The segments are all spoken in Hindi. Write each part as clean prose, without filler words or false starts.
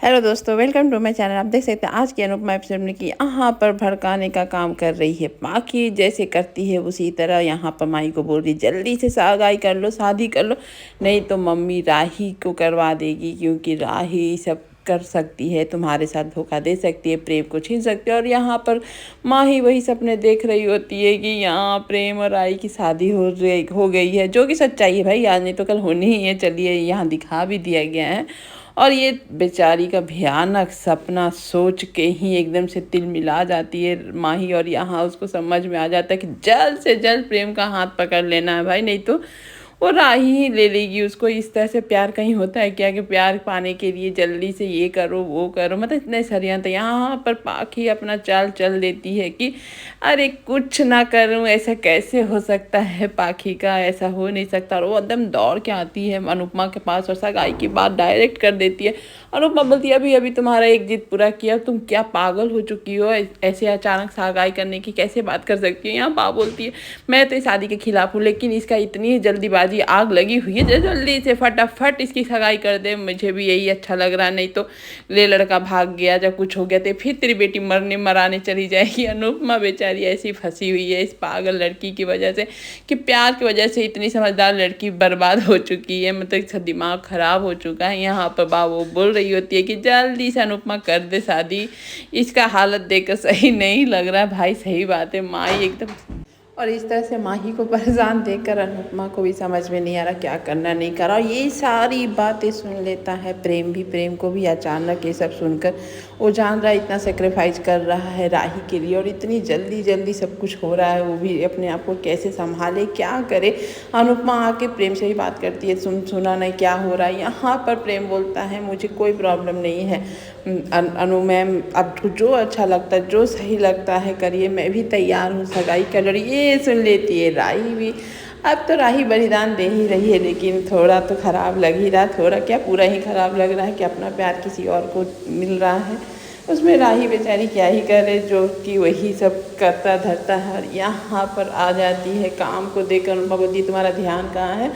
हेलो दोस्तों, वेलकम टू माय चैनल। आप देख सकते हैं आज की अनुपमा एपिसोड में कि यहाँ पर भड़काने का काम कर रही है बाकी जैसे करती है उसी तरह यहाँ पर माई को बोल रही जल्दी से सगाई कर लो, शादी कर लो, नहीं तो मम्मी राही को करवा देगी, क्योंकि राही सब कर सकती है, तुम्हारे साथ धोखा दे सकती है, प्रेम को छीन सकती है। और यहाँ पर माँ ही वही सपने देख रही होती है कि यहाँ प्रेम और राही की शादी हो गई है, जो कि सच्चाई है भाई, आज नहीं तो कल होनी ही है। चलिए, यहाँ दिखा भी दिया गया है। और ये बेचारी का भयानक सपना सोच के ही एकदम से तिल मिला जाती है माही, और यहाँ उसको समझ में आ जाता है कि जल्द से जल्द प्रेम का हाथ पकड़ लेना है भाई, नहीं तो वो राही ही ले लेगी उसको। इस तरह से प्यार कहीं होता है क्या कि प्यार पाने के लिए जल्दी से ये करो वो करो, मतलब इतने षड्यंत्र। यहाँ पर पाखी अपना चाल चल देती है कि अरे कुछ ना करूँ, ऐसा कैसे हो सकता है, पाखी का ऐसा हो नहीं सकता। और वो एकदम दौड़ के आती है अनुपमा के पास और सगाई की बात डायरेक्ट कर देती है। अनुपमा बोलती है अभी अभी तुम्हारा एक जिद पूरा किया, तुम क्या पागल हो चुकी हो, ऐसे अचानक सगाई करने की कैसे बात कर सकती हो। यहाँ बा बोलती है मैं तो इस शादी के खिलाफ हूँ, लेकिन इसका इतनी जल्दीबाजी आग लगी हुई है, जल्दी से फटाफट इसकी सगाई कर दे, मुझे भी यही अच्छा लग रहा है, नहीं तो ले लड़का भाग गया, जब कुछ हो गया तो फिर तेरी बेटी मराने चली जाएगी। अनुपमा बेचारी ऐसी फंसी हुई है इस पागल लड़की की वजह से कि प्यार की वजह से इतनी समझदार लड़की बर्बाद हो चुकी है, मतलब इसका दिमाग खराब हो चुका है। यहाँ पर वो बोल रही होती है कि जल्दी से अनुपमा कर दे शादी, इसका हालत देखकर सही नहीं लग रहा भाई। सही बात है, माँ एकदम। और इस तरह से माही को परेशान देखकर अनुपमा को भी समझ में नहीं आ रहा क्या करना नहीं करा। और ये सारी बातें सुन लेता है प्रेम को भी अचानक ये सब सुनकर वो जान रहा है इतना सेक्रीफाइस कर रहा है राही के लिए, और इतनी जल्दी जल्दी सब कुछ हो रहा है, वो भी अपने आप को कैसे संभाले क्या करे। अनुपमा आके प्रेम से ही बात करती है, सुना नहीं क्या हो रहा है। यहाँ पर प्रेम बोलता है मुझे कोई प्रॉब्लम नहीं है अनु मैम, अब जो अच्छा लगता है जो सही लगता है करिए, मैं भी तैयार हूँ सगाई कर रही। ये सुन लेती है राही भी। अब तो राही बलिदान दे ही रही है, लेकिन थोड़ा तो ख़राब लग ही रहा, थोड़ा क्या पूरा ही ख़राब लग रहा है कि अपना प्यार किसी और को मिल रहा है। उसमें राही बेचारी क्या ही करे, जो कि वही सब करता धरता है। और यहाँ पर आ जाती है काम को देखकर अनुपमा बोलती तुम्हारा ध्यान कहाँ है,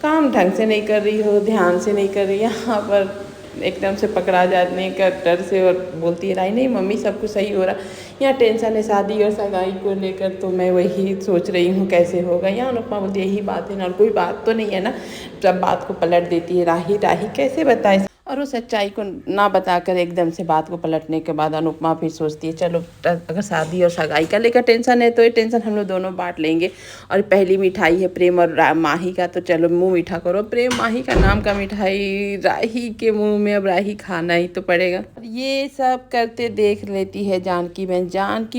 काम ढंग से नहीं कर रही हो, ध्यान से नहीं कर रही। यहाँ पर एकदम से पकड़ा जाने का डर से और बोलती है राही नहीं मम्मी सब कुछ सही हो रहा, यहाँ टेंशन है शादी और सगाई को लेकर, तो मैं वही सोच रही हूँ कैसे होगा। यहाँ अनुपमा बोलती यही बात है ना, और कोई बात तो नहीं है ना। जब बात को पलट देती है राही कैसे बताए, और वो सच्चाई को ना बताकर एकदम से बात को पलटने के बाद अनुपमा फिर सोचती है चलो अगर शादी और सगाई का लेकर टेंशन है तो ये टेंशन हम लोग दोनों बांट लेंगे। और पहली मिठाई है प्रेम और माही का, तो चलो मुंह मीठा करो, प्रेम माही का नाम का मिठाई राही के मुंह में अब राही खाना ही तो पड़ेगा। ये सब करते देख लेती है जानकी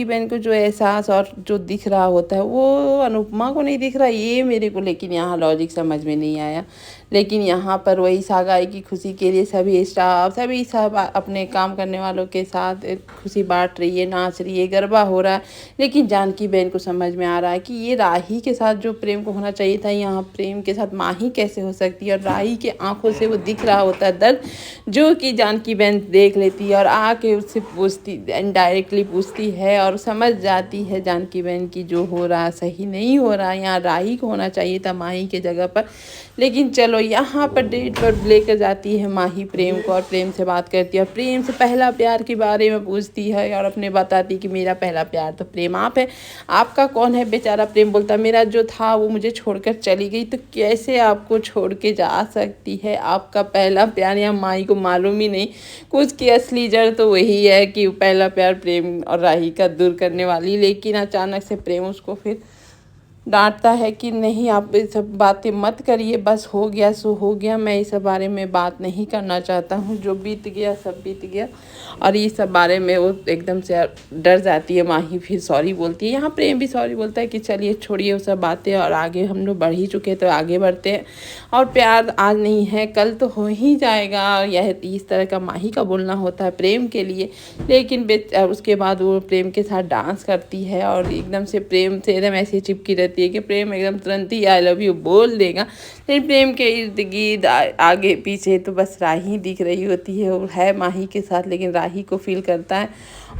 बहन को जो एहसास और जो दिख रहा होता है वो अनुपमा को नहीं दिख रहा, ये मेरे को लेकिन यहाँ लॉजिक समझ में नहीं आया। लेकिन यहाँ पर वही सगाई की खुशी के लिए सभी स्टाफ सभी सब अपने काम करने वालों के साथ खुशी बांट रही है, नाच रही है, गरबा हो रहा है। लेकिन जानकी बहन को समझ में आ रहा है कि ये राही के साथ जो प्रेम को होना चाहिए था, यहाँ प्रेम के साथ माही कैसे हो सकती है। और राही के आंखों से वो दिख रहा होता है दर्द, जो कि जानकी बहन देख लेती है और आके उससे पूछती, इनडायरेक्टली पूछती है, और समझ जाती है जानकी बहन की जो हो रहा सही नहीं हो रहा, यहाँ राही को होना चाहिए था माही के जगह पर। लेकिन चलो यहाँ पर डेट पर लेकर जाती है माही प्रेम को, और प्रेम से बात करती है और प्रेम से पहला प्यार के बारे में पूछती है, और अपने बताती कि मेरा पहला प्यार तो प्रेम आप है, आपका कौन है। बेचारा प्रेम बोलता मेरा जो था वो मुझे छोड़कर चली गई, तो कैसे आपको छोड़ के जा सकती है, आपका पहला प्यार। या माही को मालूम ही नहीं कुछ की असली जड़ तो वही है कि पहला प्यार प्रेम और राही का दूर करने वाली। लेकिन अचानक से प्रेम उसको फिर डांटता है कि नहीं आप ये सब बातें मत करिए, बस हो गया सो हो गया, मैं इस बारे में बात नहीं करना चाहता हूँ, जो बीत गया सब बीत गया। और ये सब बारे में वो एकदम से डर जाती है माही, फिर सॉरी बोलती है। यहाँ प्रेम भी सॉरी बोलता है कि चलिए छोड़िए वो सब बातें, और आगे हम लोग बढ़ ही चुके तो आगे बढ़ते हैं, और प्यार आज नहीं है कल तो हो ही जाएगा। यह इस तरह का माही का बोलना होता है प्रेम के लिए। लेकिन उसके बाद वो प्रेम के साथ डांस करती है, और एकदम से प्रेम से एकदम ऐसे चिपकी रहती है कि प्रेम एकदम तुरंत ही आई लव यू बोल देगा। लेकिन प्रेम के इर्द गिर्द आगे पीछे तो बस राही दिख रही होती है, वो है माही के साथ, लेकिन राही को फील करता है।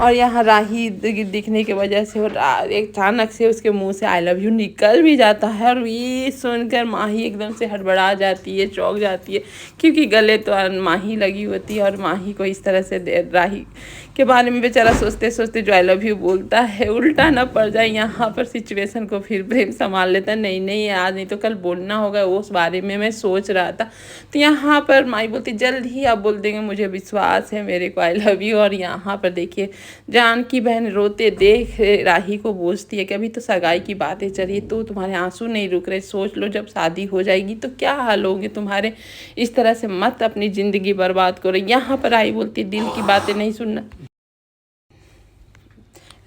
और यहाँ राही दिखने की वजह से और अचानक से उसके मुंह से आई लव यू निकल भी जाता है। और ये सुनकर माही एकदम से हड़बड़ा जाती है, चौंक जाती है, क्योंकि गले तो माही लगी होती है। और माही को इस तरह से राही के बारे में बेचारा सोचते सोचते जो आई लव यू बोलता है उल्टा ना पड़ जाए। यहाँ पर सिचुएशन को फिर प्रेम संभाल लेता है, नहीं नहीं आज नहीं तो कल बोलना होगा, उस बारे में मैं सोच रहा था। तो यहाँ पर माई बोलती जल्द ही आप बोल देंगे, मुझे विश्वास है मेरे को, आई लव यू। और यहाँ पर देखिए जानकी बहन रोते देख राही को पूछती है कि अभी तो सगाई की बातें चली, तो तुम्हारे आंसू नहीं रुक रहे, सोच लो जब शादी हो जाएगी तो क्या हाल होंगे तुम्हारे, इस तरह से मत अपनी ज़िंदगी बर्बाद करो। यहाँ पर आई बोलती दिल की बातें नहीं सुनना,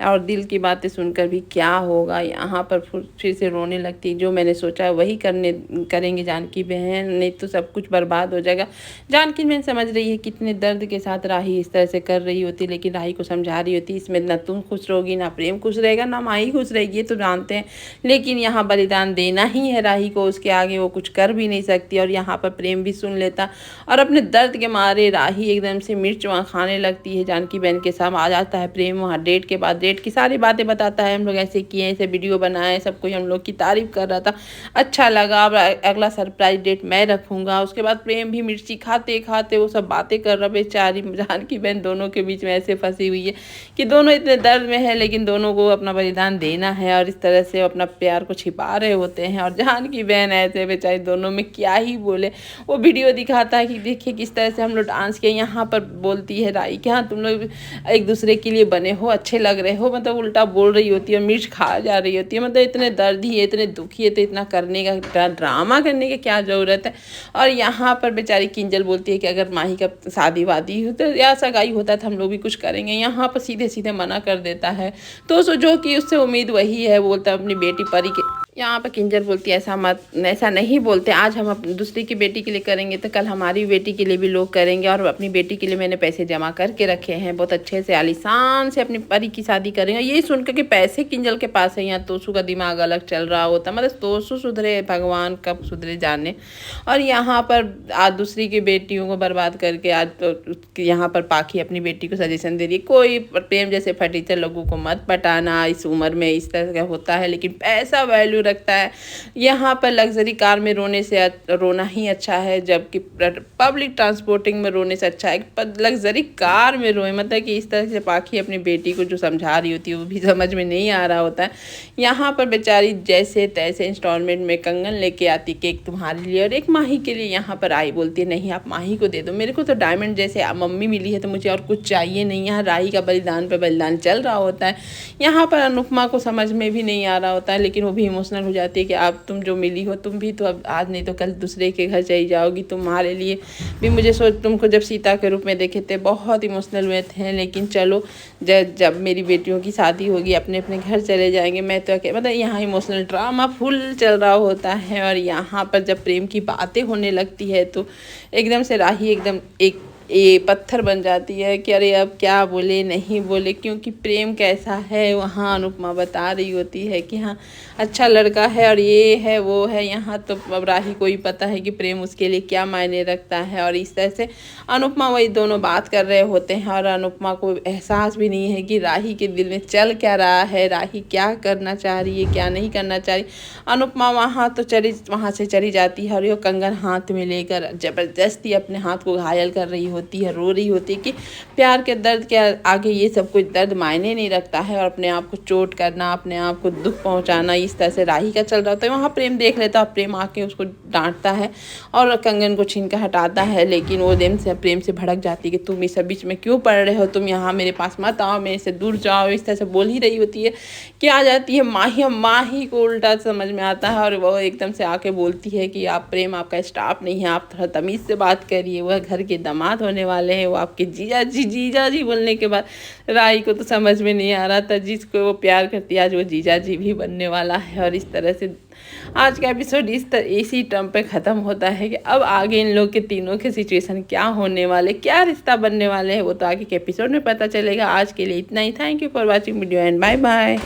और दिल की बातें सुनकर भी क्या होगा। यहाँ पर फिर से रोने लगती, जो मैंने सोचा है वही करेंगे जानकी बहन, नहीं तो सब कुछ बर्बाद हो जाएगा। जानकी बहन समझ रही है कितने दर्द के साथ राही इस तरह से कर रही होती, लेकिन राही को समझा रही होती इसमें ना तुम खुश रहोगी, ना प्रेम खुश रहेगा, ना माही खुश रहेगी, ये तो जानते हैं, लेकिन यहाँ बलिदान देना ही है राही को, उसके आगे वो कुछ कर भी नहीं सकती। और यहाँ पर प्रेम भी सुन लेता और अपने दर्द के मारे राही एकदम से मिर्च वहाँ खाने लगती है। जानकी बहन के साथ आ जाता है प्रेम, वहाँ डेट के बाद डेट की सारी बातें बताता है, हम लोग ऐसे किए, ऐसे वीडियो बनाए, सब कोई हम लोग की तारीफ कर रहा था, अच्छा लगा, अब अगला सरप्राइज डेट मैं रखूँगा। उसके बाद प्रेम भी मिर्ची खाते खाते वो सब बातें कर रहा, बेचारी जानकी बहन दोनों के बीच में ऐसे फंसी हुई है कि दोनों इतने दर्द में है, लेकिन दोनों को अपना बलिदान देना है और इस तरह से अपना प्यार को छिपा रहे होते हैं। और जानकी बहन ऐसे बेचारी दोनों में क्या ही बोले, वो वीडियो दिखाता है कि देखिए किस तरह से हम लोग डांस किए। यहाँ पर बोलती है राही कि हाँ तुम लोग एक दूसरे के लिए बने हो, अच्छे लग रहे हो, मतलब उल्टा बोल रही होती है, मिर्च खा जा रही होती है, मतलब इतने दर्द ही है, इतने दुखी है, तो इतना करने का ड्रामा करने की क्या ज़रूरत है। और यहाँ पर बेचारी किंजल बोलती है कि अगर माही का शादी वादी होता या सगाई होता तो हम लोग भी कुछ करेंगे। यहाँ पर सीधे सीधे मना कर देता है, तो जो कि उससे उम्मीद वही है, बोलता है अपनी बेटी परी के। यहाँ पर किंजल बोलती है ऐसा नहीं बोलते, आज हम अपनी दूसरी की बेटी के लिए करेंगे तो कल हमारी बेटी के लिए भी लोग करेंगे, और अपनी बेटी के लिए मैंने पैसे जमा करके रखे हैं, बहुत अच्छे से आलीशान से अपनी परी की शादी करेंगे। ये सुनकर के पैसे किंजल के पास है, यहाँ तोसू का दिमाग अलग चल रहा होता, मतलब तोसू सुधरे भगवान कब सुधरे जाने। और यहाँ पर आज दूसरी की बेटियों को बर्बाद करके आज तो यहाँ पर पाखी अपनी बेटी को सजेशन दे रही है, कोई प्रेम जैसे फटीचर लोगों को मत पटाना, इस उम्र में इस तरह का होता है, लेकिन पैसा वैल्यू रखता है। यहाँ पर लग्जरी कार में रोने से रोना ही अच्छा है, जबकि पब्लिक ट्रांसपोर्टिंग में रोने से अच्छा है लग्जरी कार में रोए। मतलब कि इस तरह से पाखी अपनी बेटी को जो समझा रही होती है वो भी समझ में नहीं आ रहा होता है। यहाँ पर बेचारी जैसे तैसे इंस्टॉलमेंट में कंगन लेके आती कि एक तुम्हारे लिए और एक माही के लिए। यहाँ पर आई बोलती है नहीं आप माही को दे दो, मेरे को तो डायमंड जैसे मम्मी मिली है तो मुझे और कुछ चाहिए नहीं। यहाँ राही का बलिदान पे बलिदान चल रहा होता है। यहाँ पर अनुपमा को समझ में भी नहीं आ रहा होता है, लेकिन वो भी इमोशनल हो जाती है कि आप तुम जो मिली हो तुम भी तो अब आज नहीं तो कल दूसरे के घर चली जाओगी, तुम्हारे लिए भी मुझे तुमको जब सीता के रूप में देखे थे बहुत इमोशनल हुए थे, लेकिन चलो जब मेरी बेटियों की शादी होगी अपने अपने घर चले जाएंगे, मैं तो मतलब यहाँ इमोशनल ड्रामा फुल चल रहा होता है। और यहाँ पर जब प्रेम की बातें होने लगती है तो एकदम से राही एकदम एक ये पत्थर बन जाती है कि अरे अब क्या बोले नहीं बोले, क्योंकि प्रेम कैसा है वहाँ अनुपमा बता रही होती है कि हाँ अच्छा लड़का है और ये है वो है। यहाँ तो अब राही को ही पता है कि प्रेम उसके लिए क्या मायने रखता है। और इस तरह से अनुपमा वही दोनों बात कर रहे होते हैं और अनुपमा को एहसास भी नहीं है कि राही के दिल में चल क्या रहा है, राही क्या करना चाह रही है क्या नहीं करना चाह रही। अनुपमा वहाँ से चली जाती है और ये कंगन हाथ में लेकर ज़बरदस्ती अपने हाथ को घायल कर रही होती है, रो रही होती है कि प्यार के दर्द के आगे ये सब कुछ दर्द मायने नहीं रखता है। और अपने आप को चोट करना, अपने आप को दुख पहुंचाना, इस तरह से राही का चल रहा होता है। वहाँ प्रेम देख लेता है, प्रेम आके उसको डांटता है और कंगन को छीन कर हटाता है, लेकिन वो प्रेम से भड़क जाती है कि तुम इस बीच में क्यों पड़ रहे हो, तुम यहाँ मेरे पास मत आओ, मेरे से दूर जाओ, इस तरह से बोल ही रही होती है कि आ जाती है माही को उल्टा समझ में आता है और वो एकदम से आके बोलती है कि आप प्रेम आपका स्टाफ नहीं है, आप थोड़ा तमीज़ से बात करिए, वह घर के दामाद होने वाले हैं, वो आपके जीजा जी बोलने के बाद राही को तो समझ में नहीं आ रहा था जिसको वो प्यार करती है आज वो जीजा जी भी बनने वाला है। और इस तरह से आज का एपिसोड इसी टर्म पे ख़त्म होता है कि अब आगे इन लोग के तीनों के सिचुएशन क्या होने वाले, क्या रिश्ता बनने वाले हैं, वो तो आगे के एपिसोड में पता चलेगा। आज के लिए इतना ही। Thank you for watching video and bye bye.